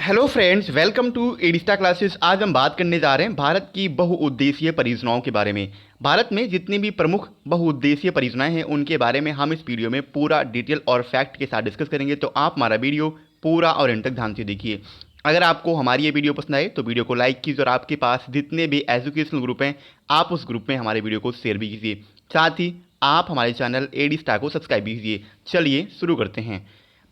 Hello friends, welcome to एडिस्टा classes. आज हम बात करने जा रहे हैं भारत की बहुउद्देशीय परियोजनाओं के बारे में। भारत में जितनी भी प्रमुख बहुउद्देशीय परियोजनाएं हैं उनके बारे में हम इस वीडियो में पूरा डिटेल और फैक्ट के साथ डिस्कस करेंगे, तो आप हमारा वीडियो पूरा और एंड तक ध्यान से देखिए। अगर आपको हमारी ये वीडियो पसंद आए तो वीडियो को लाइक कीजिए और आपके पास जितने भी एजुकेशनल ग्रुप हैं आप उस ग्रुप में हमारे वीडियो को शेयर भी कीजिए। साथ ही आप हमारे चैनल एडिस्टा को सब्सक्राइब भी कीजिए। चलिए शुरू करते हैं।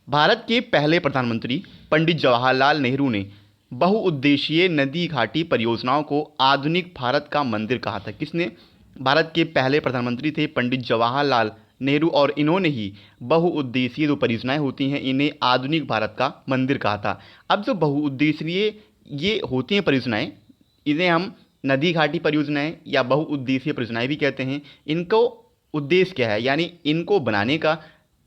भारत के पहले प्रधानमंत्री पंडित जवाहरलाल नेहरू ने बहुउद्देशीय नदी घाटी परियोजनाओं को आधुनिक भारत का मंदिर कहा था। किसने? भारत के पहले प्रधानमंत्री थे पंडित जवाहरलाल नेहरू, और इन्होंने ही बहुउद्देशीय जो परियोजनाएं होती हैं इन्हें आधुनिक भारत का मंदिर कहा था। अब जो बहुउद्देशीय ये होती हैं परियोजनाएं, इन्हें हम नदी घाटी परियोजनाएं या बहुउद्देशीय परियोजनाएं भी कहते हैं। इनको उद्देश्य क्या है, यानी इनको बनाने का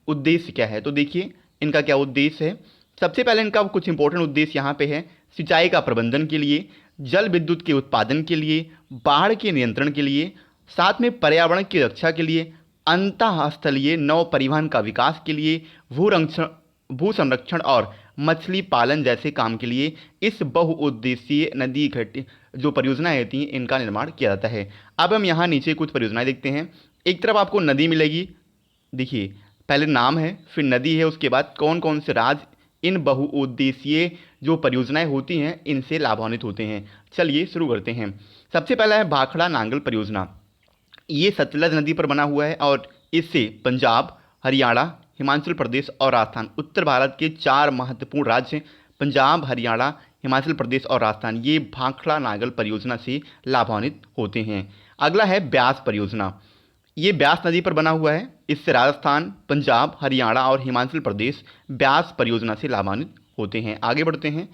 उद्देश्य क्या है, तो देखिए इनका क्या उद्देश्य है। सबसे पहले इनका कुछ इंपॉर्टेंट उद्देश्य यहाँ पे है। सिंचाई का प्रबंधन के लिए, जल विद्युत के उत्पादन के लिए, बाढ़ के नियंत्रण के लिए, साथ में पर्यावरण की रक्षा के लिए, अंतःस्थलीय नौ परिवहन का विकास के लिए, भू संरक्षण और मछली पालन जैसे काम के लिए इस बहुउद्देशीय नदी घाटी जो परियोजनाएं होती हैं इनका निर्माण किया जाता है। अब हम यहाँ नीचे कुछ परियोजनाएं देखते हैं। एक तरफ आपको नदी मिलेगी, देखिए पहले नाम है फिर नदी है, उसके बाद कौन कौन से राज्य इन बहुउद्देशीय जो परियोजनाएं होती हैं इनसे लाभान्वित होते हैं। चलिए शुरू करते हैं। सबसे पहला है भाखड़ा नांगल परियोजना। ये सतलज नदी पर बना हुआ है और इससे पंजाब, हरियाणा, हिमाचल प्रदेश और राजस्थान, उत्तर भारत के 4 महत्वपूर्ण राज्य पंजाब, हरियाणा, हिमाचल प्रदेश और राजस्थान, ये भाखड़ा नांगल परियोजना से लाभान्वित होते हैं। अगला है ब्यास परियोजना। ये ब्यास नदी पर बना हुआ है। इससे राजस्थान, पंजाब, हरियाणा और हिमाचल प्रदेश ब्यास परियोजना से लाभान्वित होते हैं। आगे बढ़ते हैं।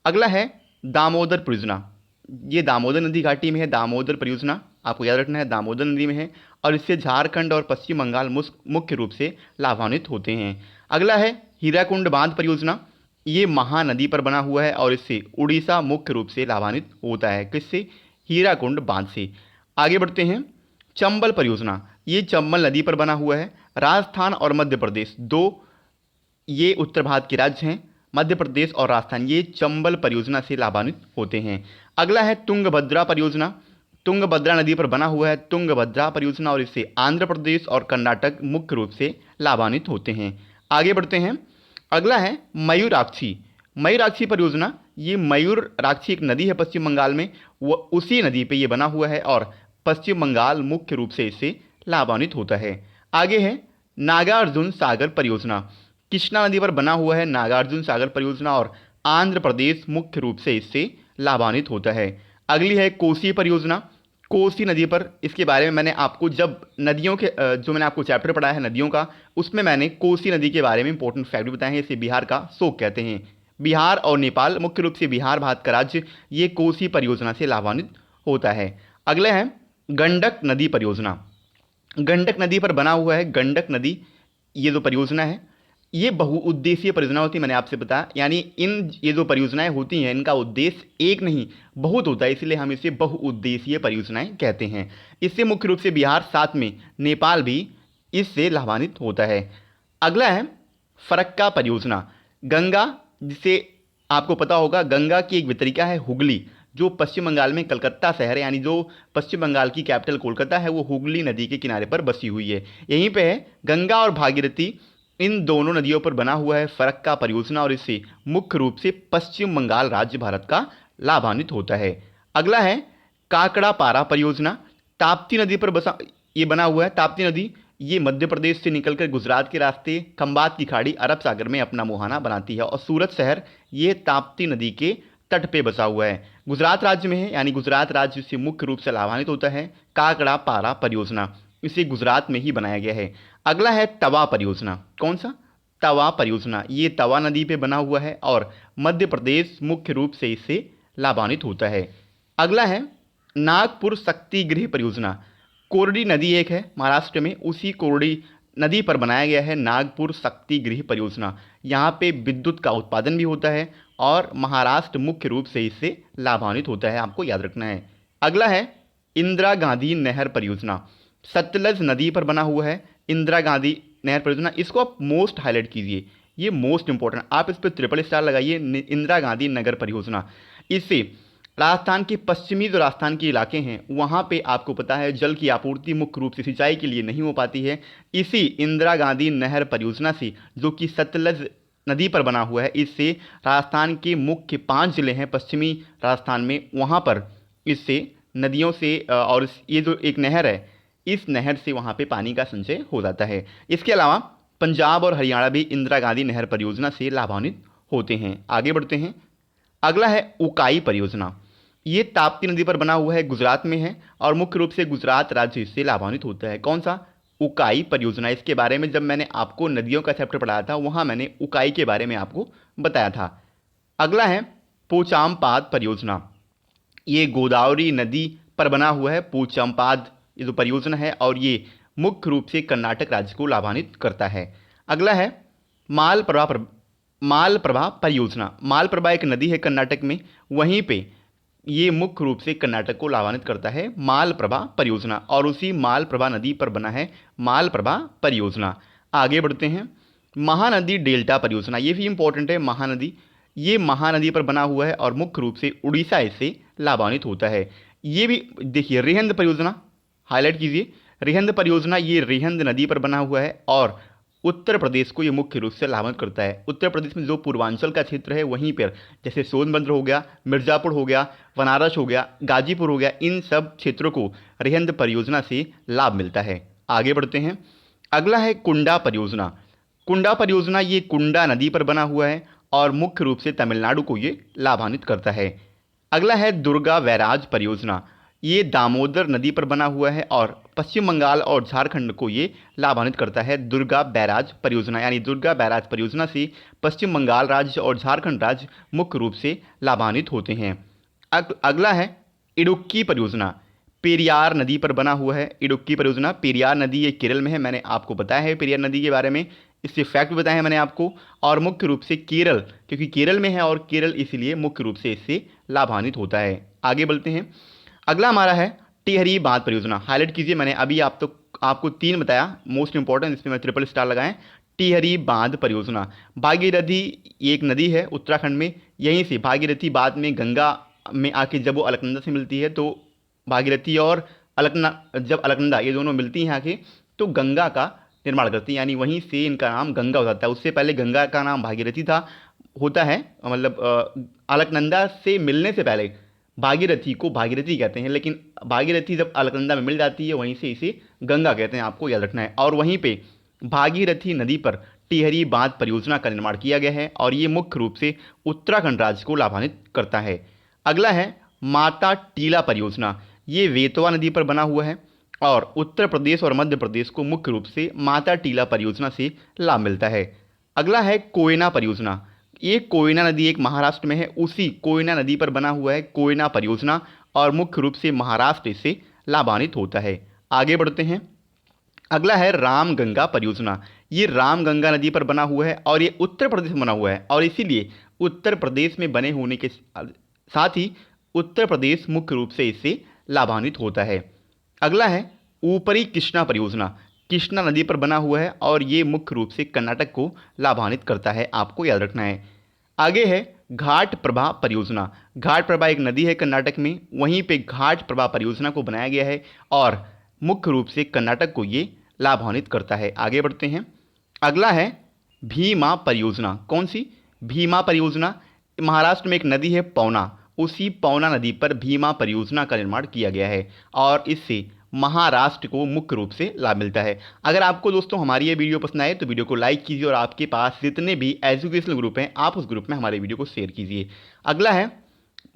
अगला है दामोदर परियोजना। ये दामोदर नदी घाटी में है। दामोदर परियोजना आपको याद रखना है, दामोदर नदी में है और इससे झारखंड और पश्चिम बंगाल मुख्य रूप से लाभान्वित होते हैं। अगला है हीराकुंड बांध परियोजना। ये महानदी पर बना हुआ है और इससे उड़ीसा मुख्य रूप से लाभान्वित होता है। किससे? हीराकुंड बांध से। आगे बढ़ते हैं। चंबल परियोजना, ये चंबल नदी पर बना हुआ है। राजस्थान और मध्य प्रदेश, दो ये उत्तर भारत के राज्य हैं, मध्य प्रदेश और राजस्थान, ये चंबल परियोजना से लाभान्वित होते हैं। अगला है तुंगभद्रा परियोजना। तुंगभद्रा नदी पर बना हुआ है तुंगभद्रा परियोजना और इससे आंध्र प्रदेश और कर्नाटक मुख्य रूप से लाभान्वित होते हैं। आगे बढ़ते हैं। अगला है मयूराक्षी। मयूराक्षी परियोजना, ये मयूराक्षी एक नदी है पश्चिम बंगाल में, वो उसी नदी पे ये बना हुआ है और पश्चिम बंगाल मुख्य रूप से इससे लाभान्वित होता है। आगे है नागार्जुन सागर परियोजना। कृष्णा नदी पर बना हुआ है नागार्जुन सागर परियोजना और आंध्र प्रदेश मुख्य रूप से इससे लाभान्वित होता है। अगली है कोसी परियोजना। कोसी नदी पर, इसके बारे में मैंने आपको जब नदियों के जो मैंने आपको चैप्टर पढ़ाया है नदियों का, उसमें मैंने कोसी नदी के बारे में इंपॉर्टेंट फैक्ट भी बताए हैं। इसे बिहार का शोक कहते हैं। बिहार और नेपाल, मुख्य रूप से बिहार भारत का राज्य, ये कोसी परियोजना से लाभान्वित होता है। अगला है गंडक नदी परियोजना। गंडक नदी पर बना हुआ है गंडक नदी, ये जो परियोजना है ये बहुउद्देशीय परियोजना होती है, मैंने आपसे बताया। यानी ये जो परियोजनाएं होती हैं इनका उद्देश्य एक नहीं बहुत होता है, इसलिए हम इसे बहुउद्देशीय परियोजनाएं कहते हैं। इससे मुख्य रूप से बिहार, साथ में नेपाल भी इससे लाभान्वित होता है। अगला है फरक्का परियोजना। गंगा, जिसे आपको पता होगा गंगा की एक वितरिका है हुगली, जो पश्चिम बंगाल में कलकत्ता शहर है, यानी जो पश्चिम बंगाल की कैपिटल कोलकाता है वो हुगली नदी के किनारे पर बसी हुई है। यहीं पे है गंगा और भागीरथी, इन दोनों नदियों पर बना हुआ है फरक्का परियोजना और इससे मुख्य रूप से पश्चिम बंगाल राज्य भारत का लाभान्वित होता है। अगला है काकड़ापारा परियोजना। ताप्ती नदी पर बसा ये बना हुआ है। ताप्ती नदी ये मध्य प्रदेश से निकलकर गुजरात के रास्ते खंबात की खाड़ी, अरब सागर में अपना मुहाना बनाती है और सूरत शहर ये ताप्ती नदी के तट पे बसा हुआ है, गुजरात राज्य में है, यानी गुजरात राज्य से मुख्य रूप से लाभान्वित होता है काकड़ापारा परियोजना, इसे गुजरात में ही बनाया गया है। अगला है तवा परियोजना। कौन सा? तवा परियोजना, ये तवा नदी पे बना हुआ है और मध्य प्रदेश मुख्य रूप से इससे लाभान्वित होता है। अगला है नागपुर शक्ति गृह परियोजना। कोरडी नदी एक है महाराष्ट्र में, उसी कोरडी नदी पर बनाया गया है नागपुर शक्ति गृह परियोजना। यहाँ पे विद्युत का उत्पादन भी होता है और महाराष्ट्र मुख्य रूप से इससे लाभान्वित होता है, आपको याद रखना है। अगला है इंदिरा गांधी नहर परियोजना। सतलज नदी पर बना हुआ है इंदिरा गांधी नहर परियोजना, इसको आप मोस्ट हाईलाइट कीजिए। ये मोस्ट इंपॉर्टेंट, आप इस पर ट्रिपल स्टार लगाइए। इंदिरा गांधी नगर परियोजना, इससे राजस्थान के पश्चिमी जो राजस्थान के इलाके हैं वहाँ पे आपको पता है जल की आपूर्ति मुख्य रूप से सिंचाई के लिए नहीं हो पाती है। इसी इंदिरा गांधी नहर परियोजना से, जो कि सतलज नदी पर बना हुआ है, इससे राजस्थान के मुख्य 5 जिले हैं पश्चिमी राजस्थान में, वहाँ पर इससे नदियों से और ये जो एक नहर है, इस नहर से वहाँ पे पानी का संचय हो जाता है। इसके अलावा पंजाब और हरियाणा भी इंदिरा गांधी नहर परियोजना से लाभान्वित होते हैं। आगे बढ़ते हैं। अगला है उकाई परियोजना। ये ताप्ती नदी पर बना हुआ है, गुजरात में है और मुख्य रूप से गुजरात राज्य इससे लाभान्वित होता है। कौन सा? उकाई परियोजना। इसके बारे में जब मैंने आपको नदियों का चैप्टर पढ़ाया था वहाँ मैंने उकाई के बारे में आपको बताया था। अगला है पोचामपाद परियोजना। ये गोदावरी नदी पर बना हुआ है पोचामपाद ये जो परियोजना है, और ये मुख्य रूप से कर्नाटक राज्य को लाभान्वित करता है। अगला है मालप्रभा परियोजना। मालप्रभा एक नदी है कर्नाटक में, वहीं पे ये मुख्य रूप से कर्नाटक को लाभान्वित करता है मालप्रभा परियोजना, और उसी मालप्रभा नदी पर बना है मालप्रभा परियोजना। आगे बढ़ते हैं। महानदी डेल्टा परियोजना, ये भी इंपॉर्टेंट है। महानदी, ये महानदी पर बना हुआ है और मुख्य रूप से उड़ीसा इससे लाभान्वित होता है। ये भी देखिए, रिहंद परियोजना हाईलाइट कीजिए। रिहंद परियोजना, ये रिहंद नदी पर बना हुआ है और उत्तर प्रदेश को ये मुख्य रूप से लाभान्वित करता है। उत्तर प्रदेश में जो पूर्वांचल का क्षेत्र है वहीं पर, जैसे सोनभद्र हो गया, मिर्ज़ापुर हो गया, बनारस हो गया, गाजीपुर हो गया, इन सब क्षेत्रों को रिहंद परियोजना से लाभ मिलता है। आगे बढ़ते हैं। अगला है कुंडा परियोजना। कुंडा परियोजना, ये कुंडा नदी पर बना हुआ है और मुख्य रूप से तमिलनाडु को ये लाभान्वित करता है। अगला है दुर्गा बैराज परियोजना। ये दामोदर नदी पर बना हुआ है और पश्चिम बंगाल और झारखंड को ये लाभान्वित करता है। दुर्गा बैराज परियोजना, यानी दुर्गा बैराज परियोजना से पश्चिम बंगाल राज्य और झारखंड राज्य मुख्य रूप से लाभान्वित होते हैं। अगला है इडुक्की परियोजना। पेरियार नदी पर बना हुआ है इडुक्की परियोजना। पेरियार नदी ये केरल में है, मैंने आपको बताया है पेरियार नदी के बारे में, इससे फैक्ट भी बताया है मैंने आपको। और मुख्य रूप से केरल, क्योंकि केरल में है और केरल इसलिए मुख्य रूप से इससे लाभान्वित होता है। आगे बढ़ते हैं। अगला हमारा है टिहरी बांध परियोजना। हाईलाइट कीजिए, मैंने अभी आपको 3 बताया मोस्ट इंपॉर्टेंट, इसमें मैं ट्रिपल स्टार लगाएं। टिहरी बांध परियोजना, भागीरथी एक नदी है उत्तराखंड में, यहीं से भागीरथी बाद में गंगा में आके जब वो अलकनंदा से मिलती है, तो भागीरथी और जब अलकनंदा ये दोनों मिलती हैं आके, तो गंगा का निर्माण करती हैं, यानी वहीं से इनका नाम गंगा हो जाता है। उससे पहले गंगा का नाम भागीरथी होता है, मतलब अलकनंदा से मिलने से पहले भागीरथी को भागीरथी कहते हैं, लेकिन भागीरथी जब अलकनंदा में मिल जाती है वहीं से इसे गंगा कहते हैं, आपको याद रखना है। और वहीं पे भागीरथी नदी पर टिहरी बांध परियोजना का निर्माण किया गया है और ये मुख्य रूप से उत्तराखंड राज्य को लाभान्वित करता है। अगला है माता टीला परियोजना। ये वेतवा नदी पर बना हुआ है और उत्तर प्रदेश और मध्य प्रदेश को मुख्य रूप से माता टीला परियोजना से लाभ मिलता है। अगला है कोयना परियोजना। ये कोयना नदी एक महाराष्ट्र में है, उसी कोयना नदी पर बना हुआ है कोयना परियोजना और मुख्य रूप से महाराष्ट्र से लाभान्वित होता है। आगे बढ़ते हैं। अगला है रामगंगा परियोजना। ये रामगंगा नदी पर बना हुआ है और ये उत्तर प्रदेश में बना हुआ है, और इसीलिए उत्तर प्रदेश में बने होने के साथ ही उत्तर प्रदेश मुख्य रूप से इससे लाभान्वित होता है। अगला है ऊपरी कृष्णा परियोजना। कृष्णा नदी पर बना हुआ है और ये मुख्य रूप से कर्नाटक को लाभान्वित करता है, आपको याद रखना है। आगे है घाट प्रभा परियोजना। घाट प्रभा एक नदी है कर्नाटक में, वहीं पे घाट प्रभा परियोजना को बनाया गया है और मुख्य रूप से कर्नाटक को ये लाभान्वित करता है। आगे बढ़ते हैं। अगला है भीमा परियोजना। कौन सी? भीमा परियोजना महाराष्ट्र में एक नदी है पौना, उसी पौना नदी पर भीमा परियोजना का निर्माण किया गया है और इससे महाराष्ट्र को मुख्य रूप से लाभ मिलता है। अगर आपको दोस्तों हमारी ये वीडियो पसंद आए तो वीडियो को लाइक कीजिए और आपके पास जितने भी एजुकेशनल ग्रुप हैं आप उस ग्रुप में हमारे वीडियो को शेयर कीजिए। अगला है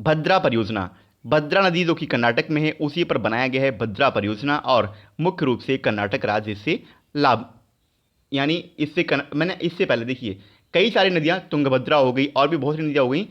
भद्रा परियोजना। भद्रा नदी जो कि कर्नाटक में है उसी पर बनाया गया है भद्रा परियोजना और मुख्य रूप से कर्नाटक राज्य से लाभ, यानी मैंने इससे पहले देखिए कई सारी नदियाँ, तुंगभद्रा हो गई और भी बहुत सारी नदियाँ हो गई,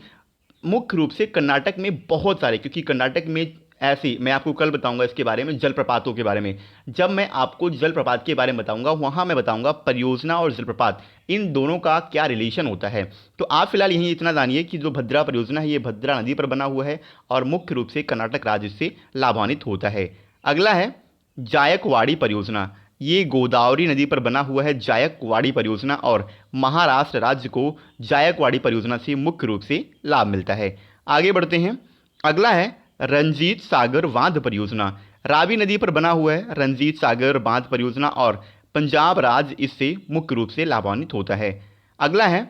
मुख्य रूप से कर्नाटक में बहुत सारे, क्योंकि कर्नाटक में ऐसी, मैं आपको कल बताऊंगा इसके बारे में, जलप्रपातों के बारे में। जब मैं आपको जलप्रपात के बारे में बताऊंगा वहां मैं बताऊंगा परियोजना और जलप्रपात इन दोनों का क्या रिलेशन होता है। तो आप फिलहाल यहीं इतना जानिए कि जो भद्रा परियोजना है ये भद्रा नदी पर बना हुआ है और मुख्य रूप से कर्नाटक राज्य से लाभान्वित होता है। अगला है जायकवाड़ी परियोजना। ये गोदावरी नदी पर बना हुआ है जायकवाड़ी परियोजना और महाराष्ट्र राज्य को जायकवाड़ी परियोजना से मुख्य रूप से लाभ मिलता है। आगे बढ़ते हैं। अगला है रंजीत सागर बांध परियोजना। रावी नदी पर बना हुआ है रंजीत सागर बांध परियोजना और पंजाब राज्य इससे मुख्य रूप से लाभान्वित होता है। अगला है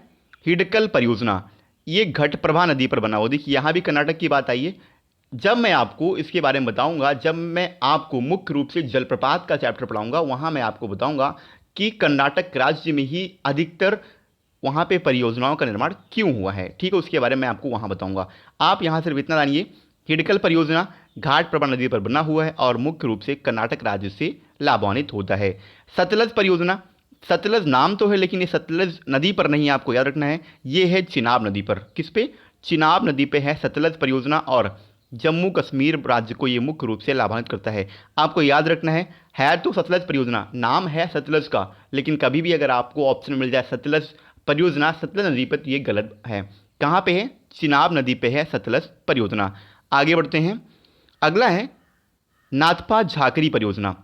हिडकल परियोजना। ये घटप्रभा नदी पर बना हुआ, देखिए यहाँ भी कर्नाटक की बात आई है। जब मैं आपको इसके बारे में बताऊंगा, जब मैं आपको मुख्य रूप से जलप्रपात का चैप्टर पढ़ाऊंगा, वहाँ मैं आपको बताऊंगा कि कर्नाटक राज्य में ही अधिकतर वहाँ पे परियोजनाओं का निर्माण क्यों हुआ है। ठीक है, उसके बारे में आपको वहाँ बताऊंगा। आप यहाँ सिर्फ इतना जानिए, हिडकल परियोजना घाटप्रभा नदी पर बना हुआ है और मुख्य रूप से कर्नाटक राज्य से लाभान्वित होता है। सतलज परियोजना, सतलज नाम तो है लेकिन ये सतलज नदी पर नहीं, आपको याद रखना है, ये है चिनाब नदी पर। किस पे? चिनाब नदी पे है सतलज परियोजना और जम्मू कश्मीर राज्य को ये मुख्य रूप से लाभान्वित करता है। आपको याद रखना है तो सतलज परियोजना, नाम है सतलज का, लेकिन कभी भी अगर आपको ऑप्शन मिल जाए सतलज परियोजना सतलज नदी पर, तो ये गलत है। कहाँ पे है? चिनाब नदी पे है सतलज परियोजना। आगे बढ़ते हैं। अगला है नाथपा झाकरी परियोजना।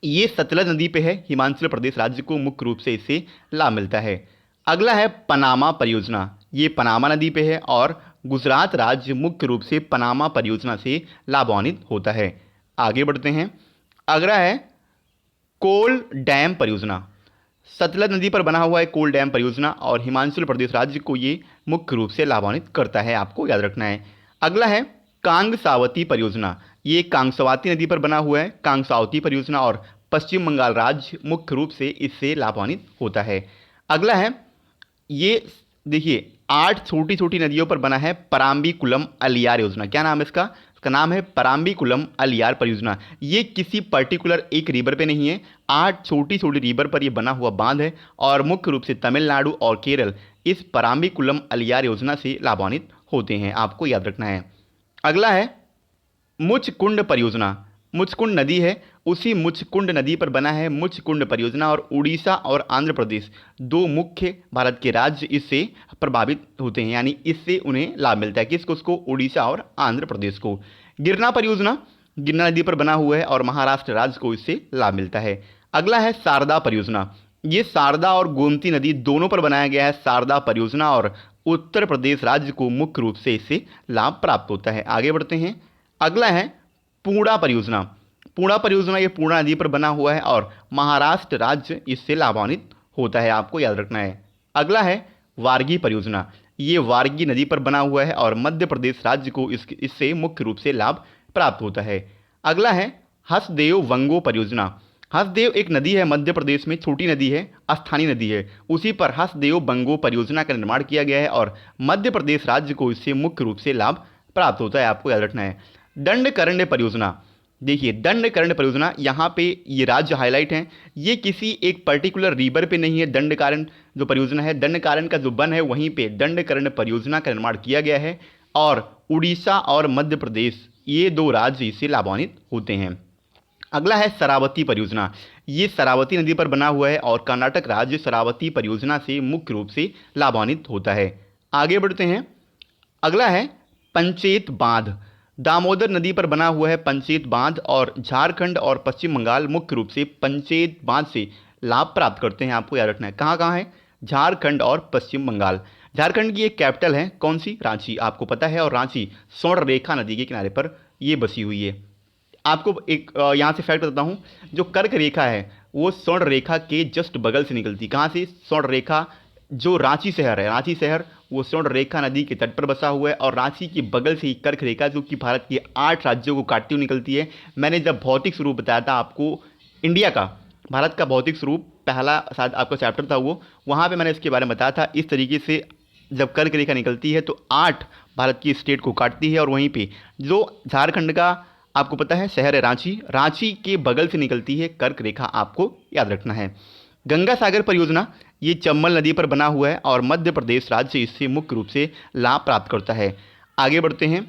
ये सतलज नदी पे है, हिमाचल प्रदेश राज्य को मुख्य रूप से इससे लाभ मिलता है। अगला है पनामा परियोजना। ये पनामा नदी पे है और गुजरात राज्य मुख्य रूप से पनामा परियोजना से लाभान्वित होता है। आगे बढ़ते हैं। अगला है कोल डैम परियोजना। सतलज नदी पर बना हुआ है कोल डैम परियोजना और हिमाचल प्रदेश राज्य को ये मुख्य रूप से लाभान्वित करता है, आपको याद रखना है। अगला है कांगसावती परियोजना। ये कांगसावती नदी पर बना हुआ है कांगसावती परियोजना और पश्चिम बंगाल राज्य मुख्य रूप से इससे लाभान्वित होता है। अगला है, ये देखिए 8 छोटी छोटी नदियों पर बना है पराम्बीकुलम अलियार योजना। क्या नाम है इसका? इसका नाम है पराम्बीकुलम अलियार परियोजना। ये किसी पर्टिकुलर एक रिवर पे नहीं है, 8 छोटी छोटी रिवर पर ये बना हुआ बांध है और मुख्य रूप से तमिलनाडु और केरल इस पराम्बीकुलम अलियार योजना से लाभान्वित होते हैं, आपको याद रखना है। अगला है मुचकुंड परियोजना। मुचकुंड नदी है, उसी मुचकुंड नदी पर बना है मुचकुंड परियोजना और उड़ीसा और आंध्र प्रदेश दो मुख्य भारत के राज्य इससे प्रभावित होते हैं, यानी इससे उन्हें लाभ मिलता है। किसको? उसको, उड़ीसा और आंध्र प्रदेश को। गिरना परियोजना गिरना नदी पर बना हुआ है और महाराष्ट्र राज्य को इससे लाभ मिलता है। अगला है शारदा परियोजना। ये शारदा और गोमती नदी दोनों पर बनाया गया है शारदा परियोजना और उत्तर प्रदेश राज्य को मुख्य रूप से इससे लाभ प्राप्त होता है। आगे बढ़ते हैं। अगला है पूर्णा परियोजना। पूर्णा परियोजना ये पूर्णा नदी पर बना हुआ है और महाराष्ट्र राज्य इससे लाभान्वित होता है, आपको याद रखना है। अगला है वारगी परियोजना। ये वारगी नदी पर बना हुआ है और मध्य प्रदेश राज्य को इससे मुख्य रूप से लाभ प्राप्त होता है। अगला है हसदेव वंगो परियोजना। हसदेव एक नदी है मध्य प्रदेश में, छोटी नदी है, स्थानीय नदी है, उसी पर हसदेव बंगो परियोजना का निर्माण किया गया है और मध्य प्रदेश राज्य को इससे मुख्य रूप से लाभ प्राप्त होता है, आपको याद रखना है। दंडकरण्य परियोजना, देखिए दंडकरण्य परियोजना, यहाँ पे ये राज्य हाईलाइट हैं। ये किसी एक पर्टिकुलर रिवर पे नहीं है। दंडकारण्य जो परियोजना है, दंडकारण्य का जो वन है वहीं पे दंडकरण्य परियोजना का निर्माण किया गया है और उड़ीसा और मध्य प्रदेश ये दो राज्य इससे लाभान्वित होते हैं। अगला है शरावती परियोजना। ये शरावती नदी पर बना हुआ है और कर्नाटक राज्य शरावती परियोजना से मुख्य रूप से लाभान्वित होता है। आगे बढ़ते हैं। अगला है पंचेत बांध। दामोदर नदी पर बना हुआ है पंचेत बांध और झारखंड और पश्चिम बंगाल मुख्य रूप से पंचेत बांध से लाभ प्राप्त करते हैं, आपको याद रखना है। कहाँ कहाँ है? झारखंड और पश्चिम बंगाल। झारखंड की एक कैपिटल है कौन सी? रांची, आपको पता है। और रांची स्वर्ण रेखा नदी के किनारे पर ये बसी हुई है। आपको एक यहाँ से फैक्ट बताता हूँ, जो कर्क रेखा है वो स्वर्ण रेखा के जस्ट बगल से निकलती। कहाँ से? स्वर्ण रेखा, जो रांची शहर है, रांची शहर वो स्वर्ण रेखा नदी के तट पर बसा हुआ है और रांची के बगल से ही कर्क रेखा जो कि भारत के 8 राज्यों को काटती हुई निकलती है। मैंने जब भौतिक स्वरूप बताया था आपको इंडिया का, भारत का भौतिक स्वरूप पहला शायद आपका चैप्टर था वो, वहाँ पे मैंने इसके बारे में बताया था। इस तरीके से जब कर्क रेखा निकलती है तो 8 भारत की स्टेट को काटती है और वहीं पर जो झारखंड का आपको पता है शहर है रांची, रांची के बगल से निकलती है कर्क रेखा, आपको याद रखना है। गंगा सागर परियोजना ये चंबल नदी पर बना हुआ है और मध्य प्रदेश राज्य इससे मुख्य रूप से लाभ प्राप्त करता है। आगे बढ़ते हैं।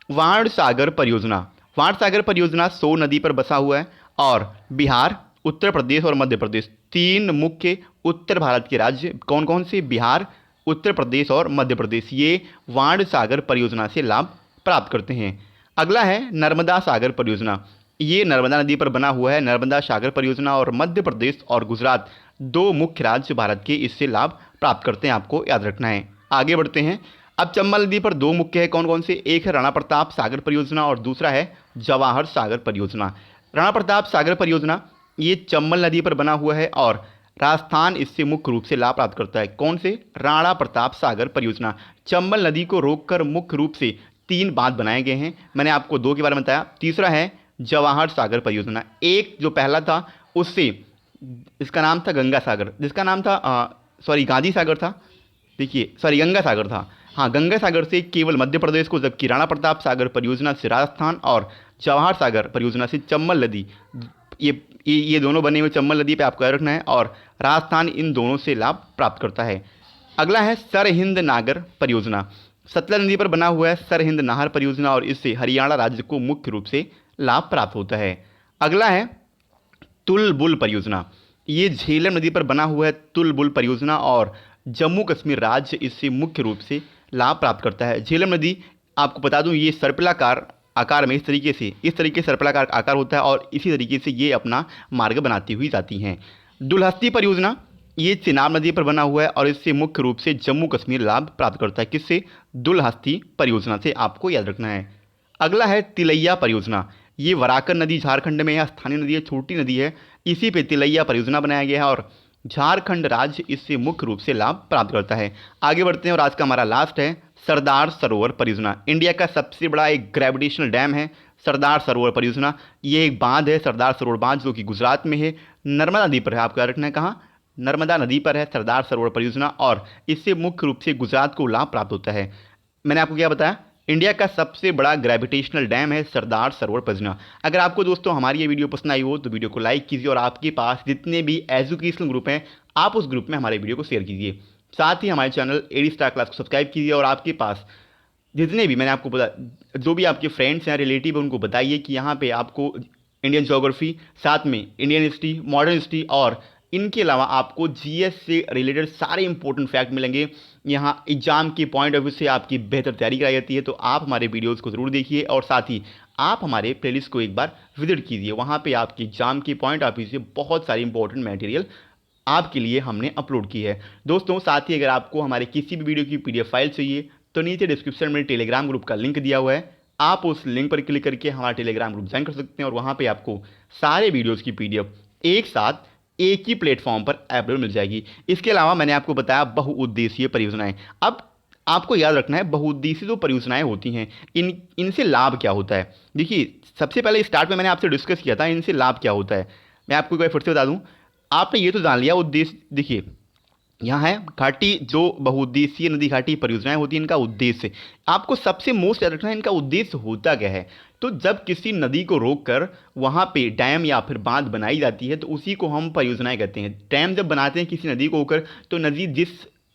वाण सागर परियोजना। वाण सागर परियोजना सो नदी पर बसा हुआ है और बिहार, उत्तर प्रदेश और मध्य प्रदेश 3 मुख्य उत्तर भारत के राज्य कौन कौन से? बिहार, उत्तर प्रदेश और मध्य प्रदेश, ये वाण सागर परियोजना से लाभ प्राप्त करते हैं। अगला है नर्मदा सागर परियोजना। ये नर्मदा नदी पर बना हुआ है। नर्मदा सागर परियोजना और मध्य प्रदेश और गुजरात दो मुख्य राज्य भारत के इससे लाभ प्राप्त करते हैं, आपको याद रखना है। आगे बढ़ते हैं। अब चंबल नदी पर दो मुख्य है, कौन कौन से? एक है राणा प्रताप सागर परियोजना और दूसरा है जवाहर सागर परियोजना। राणा प्रताप सागर परियोजना ये चंबल नदी पर बना हुआ है और राजस्थान इससे मुख्य रूप से लाभ प्राप्त करता है। कौन से? राणा प्रताप सागर परियोजना। चंबल नदी को रोककर मुख्य रूप से 3 बांध बनाए गए हैं, मैंने आपको 2 के बारे में बताया। तीसरा है जवाहर सागर परियोजना। एक जो पहला था उससे, इसका नाम था गंगा सागर, जिसका नाम था गांधी सागर था, देखिए सॉरी गंगा सागर था। हाँ, गंगा सागर से केवल मध्य प्रदेश को, जबकि राणा प्रताप सागर परियोजना से राजस्थान और जवाहर सागर परियोजना से चंबल नदी, ये दोनों बने हुए चंबल नदी पे आपको याद रखना है, और राजस्थान इन दोनों से लाभ प्राप्त करता है। अगला है सरहिंद नागर परियोजना। सतलज नदी पर बना हुआ है सरहिंद नाहर परियोजना और इससे हरियाणा राज्य को मुख्य रूप से लाभ प्राप्त होता है। अगला है तुलबुल परियोजना। ये झेलम नदी पर बना हुआ है तुलबुल परियोजना और जम्मू कश्मीर राज्य इससे मुख्य रूप से लाभ प्राप्त करता है। झेलम नदी, आपको बता दूं, ये सर्पिलाकार आकार में इस तरीके से सर्पिलाकार आकार होता है और इसी तरीके से ये अपना मार्ग बनाती हुई जाती हैं। दुलहस्ती परियोजना ये चिनाब नदी पर बना हुआ है और इससे मुख्य रूप से जम्मू कश्मीर लाभ प्राप्त करता है। किससे? दुलहस्ती परियोजना से, आपको याद रखना है। अगला है तिलैया परियोजना। ये वराकर नदी झारखंड में है, स्थानीय नदी है, छोटी नदी है, इसी पे तिलैया परियोजना बनाया गया है और झारखंड राज्य इससे मुख्य रूप से लाभ प्राप्त करता है। आगे बढ़ते हैं और आज का हमारा लास्ट है सरदार सरोवर परियोजना। इंडिया का सबसे बड़ा एक ग्रेविटेशनल डैम है सरदार सरोवर परियोजना। ये एक बांध है सरदार सरोवर बांध, जो कि गुजरात में है, नर्मदा नदी पर है। आपको याद रखना है, कहाँ? नर्मदा नदी पर है सरदार सरोवर परियोजना और इससे मुख्य रूप से गुजरात को लाभ प्राप्त होता है। मैंने आपको क्या बताया? इंडिया का सबसे बड़ा ग्रेविटेशनल डैम है सरदार सरोवर परियोजना। अगर आपको दोस्तों हमारी ये वीडियो पसंद आई हो तो वीडियो को लाइक कीजिए और आपके पास जितने भी एजुकेशनल ग्रुप हैं आप उस ग्रुप में हमारे वीडियो को शेयर कीजिए। साथ ही हमारे चैनल एडी स्टार क्लास को सब्सक्राइब कीजिए और आपके पास जितने भी, मैंने आपको बता, जो भी आपके फ्रेंड्स हैं, रिलेटिव हैं, उनको बताइए कि यहाँ पे आपको इंडियन ज्योग्राफी, साथ में इंडियन हिस्ट्री, मॉडर्न हिस्ट्री और इनके अलावा आपको जीएस से रिलेटेड सारे इंपॉर्टेंट फैक्ट मिलेंगे। यहाँ एग्जाम के पॉइंट ऑफ व्यू से आपकी बेहतर तैयारी कराई जाती है, तो आप हमारे वीडियोज़ को ज़रूर देखिए और साथ ही आप हमारे प्लेलिस्ट को एक बार विजिट कीजिए। वहाँ पे आपके एग्जाम के पॉइंट ऑफ व्यू से बहुत सारी इंपॉर्टेंट मटेरियल आपके लिए हमने अपलोड की है। दोस्तों साथ ही अगर आपको हमारे किसी भी वीडियो की PDF फाइल चाहिए तो नीचे डिस्क्रिप्शन में टेलीग्राम ग्रुप का लिंक दिया हुआ है, आप उस लिंक पर क्लिक करके हमारा टेलीग्राम ग्रुप ज्वाइन कर सकते हैं और वहाँ पे आपको सारे वीडियोज़ की PDF एक साथ एक ही प्लेटफॉर्म पर अवेलेबल मिल जाएगी। इसके अलावा मैंने आपको बताया बहुउद्देशीय परियोजनाएं। अब आपको याद रखना है बहुउद्देशीय जो परियोजनाएं होती हैं इनसे लाभ क्या होता है। देखिए सबसे पहले स्टार्ट में मैंने आपसे डिस्कस किया था इनसे लाभ क्या होता है। मैं आपको एक बार फिर से बता दूं, आपने ये तो जान लिया उद्देश्य। देखिए यहाँ है घाटी, जो बहुउद्देशीय नदी घाटी परियोजनाएं होती हैं इनका उद्देश्य, आपको सबसे मोस्ट याद रखना है इनका उद्देश्य होता क्या है। तो जब किसी नदी को रोककर वहाँ पे डैम या फिर बांध बनाई जाती है तो उसी को हम परियोजनाएं कहते हैं। डैम जब बनाते हैं किसी नदी को होकर तो नदी जिस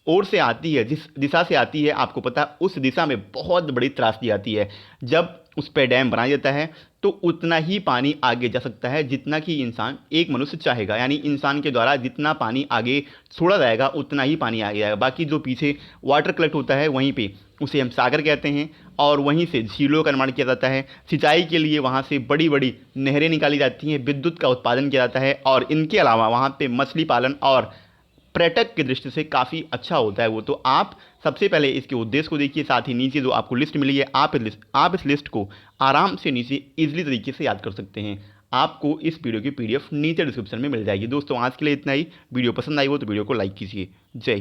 ओर से आती है, जिस दिशा से आती है, आपको पता उस दिशा में बहुत बड़ी त्रासदी आती है। जब उस पर डैम बनाया जाता है तो उतना ही पानी आगे जा सकता है जितना कि इंसान, एक मनुष्य चाहेगा, यानी इंसान के द्वारा जितना पानी आगे छोड़ा जाएगा उतना ही पानी आगे जाएगा। बाकी जो पीछे वाटर कलेक्ट होता है वहीं पे उसे हम सागर कहते हैं और वहीं से झीलों का निर्माण किया जाता है। सिंचाई के लिए वहाँ से बड़ी बड़ी नहरें निकाली जाती हैं, विद्युत का उत्पादन किया जाता है और इनके अलावा वहाँ पे मछली पालन और पर्यटक की दृष्टि से काफ़ी अच्छा होता है वो। तो आप सबसे पहले इसके उद्देश्य को देखिए, साथ ही नीचे जो आपको लिस्ट मिली है आप इस लिस्ट को आराम से नीचे इजीली तरीके से याद कर सकते हैं। आपको इस वीडियो की PDF नीचे डिस्क्रिप्शन में मिल जाएगी। दोस्तों आज के लिए इतना ही। वीडियो पसंद आई हो तो वीडियो को लाइक कीजिए। जय हिंद।